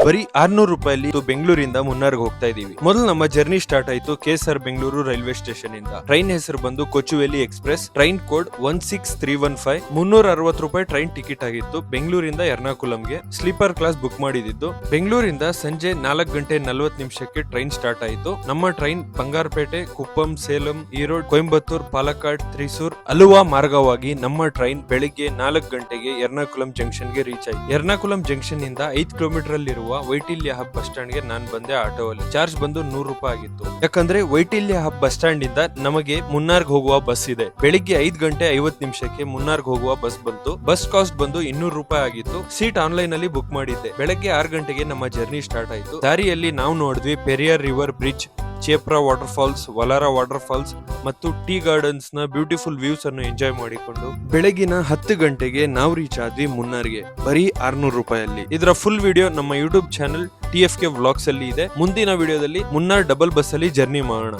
ಬರೀ 600 ರೂಪಾಯಲ್ಲಿ ಬೆಂಗಳೂರಿಂದ ಮುನ್ನಾರ್ಗೆ ಹೋಗ್ತಾ ಇದೀವಿ. ಮೊದಲು ನಮ್ಮ ಜರ್ನಿ ಸ್ಟಾರ್ಟ್ ಆಯ್ತು KSR ಬೆಂಗಳೂರು ರೈಲ್ವೆ ಸ್ಟೇಷನ್ ಇಂದ. ಟ್ರೈನ್ ಹೆಸರು ಬಂದು ಕೊಚುವೇಲಿ ಎಕ್ಸ್ಪ್ರೆಸ್. Train code 16315. 360 ರೂಪಾಯಿ ಟ್ರೈನ್ ಟಿಕೆಟ್ ಆಗಿತ್ತು. ಬೆಂಗಳೂರಿಂದ ಎರ್ನಾಕುಲಂಗೆ ಸ್ಲೀಪರ್ ಕ್ಲಾಸ್ ಬುಕ್ ಮಾಡಿದ್ದು. ಬೆಂಗಳೂರಿಂದ ಸಂಜೆ 4:40 ಟ್ರೈನ್ ಸ್ಟಾರ್ಟ್ ಆಯಿತು. ನಮ್ಮ ಟ್ರೈನ್ ಬಂಗಾರಪೇಟೆ, ಕುಪ್ಪಂ, ಸೇಲಂ, ಈರೋಡ್, ಕೊಯಂಬತ್ತೂರ್, ಪಾಲಕ್ಕಾಡ್, ತ್ರಿಸೂರ್, ಅಲುವಾ ಮಾರ್ಗವಾಗಿ ನಮ್ಮ ಟ್ರೈನ್ ಬೆಳಿಗ್ಗೆ 4 ಗಂಟೆಗೆ ಎರ್ನಾಕುಲಂ ಜಂಕ್ಷನ್ ಗೆ ರೀಚ್ ಆಯ್ತು. ಎರ್ನಾಕುಲಂ ಜಂಕ್ಷನ್ ಇಂದ 5 ಕಿಲೋಮೀಟರ್ ಅಲ್ಲಿರುವ ವೈಟಿಲ್ಯ ಹಬ್ ಬಸ್ ಸ್ಟ್ಯಾಂಡ್ ಗೆ ನಾನು ಬಂದೆ ಆಟೋ ಅಲ್ಲಿ. ಚಾರ್ಜ್ ಬಂದು 100 ರೂಪಾಯಿ ಆಗಿತ್ತು. ಯಾಕಂದ್ರೆ ವೈಟಿಲ್ಯ ಹಬ್ ಬಸ್ ಸ್ಟ್ಯಾಂಡ್ ಇಂದ ನಮಗೆ ಮುನ್ನಾರ್ಗ್ ಹೋಗುವ ಬಸ್ ಇದೆ. ಬೆಳಿಗ್ಗೆ 5:50 ಮುನ್ನಾರ್ಗ್ ಹೋಗುವ ಬಸ್ ಬಂತು. ಬಸ್ ಕಾಸ್ಟ್ ಬಂದು 200 ರೂಪಾಯಿ ಆಗಿತ್ತು. ಸೀಟ್ ಆನ್ಲೈನ್ ಅಲ್ಲಿ ಬುಕ್ ಮಾಡಿದ್ದೆ. ಬೆಳಗ್ಗೆ 6 ಗಂಟೆಗೆ ನಮ್ಮ ಜರ್ನಿ ಸ್ಟಾರ್ಟ್ ಆಯ್ತು. ದಾರಿಯಲ್ಲಿ ನಾವು ನೋಡಿದ್ವಿ Periyar river bridge, Cheeyappara water falls, Valara water falls ಮತ್ತು ಟೀ ಗಾರ್ಡನ್ಸ್ ನ ಬ್ಯೂಟಿಫುಲ್ ವ್ಯೂಸ್ ಅನ್ನು ಎಂಜಾಯ್ ಮಾಡಿಕೊಂಡು ಬೆಳಗಿನ 10 ಗಂಟೆಗೆ ನಾವು ರೀಚ್ ಆದ್ವಿ ಮುನ್ನಾರ್ಗೆ. ಬರೀ 600 ರೂಪಾಯಲ್ಲಿ. ಇದರ ಫುಲ್ ವಿಡಿಯೋ ನಮ್ಮ ಯೂಟ್ಯೂಬ್ ಚಾನೆಲ್ TFK ವ್ಲಾಗ್ಸ್ ಅಲ್ಲಿ ಇದೆ. ಮುಂದಿನ ವಿಡಿಯೋದಲ್ಲಿ ಮುನ್ನಾರ್ ಡಬಲ್ ಬಸ್ ಅಲ್ಲಿ ಜರ್ನಿ ಮಾಡೋಣ.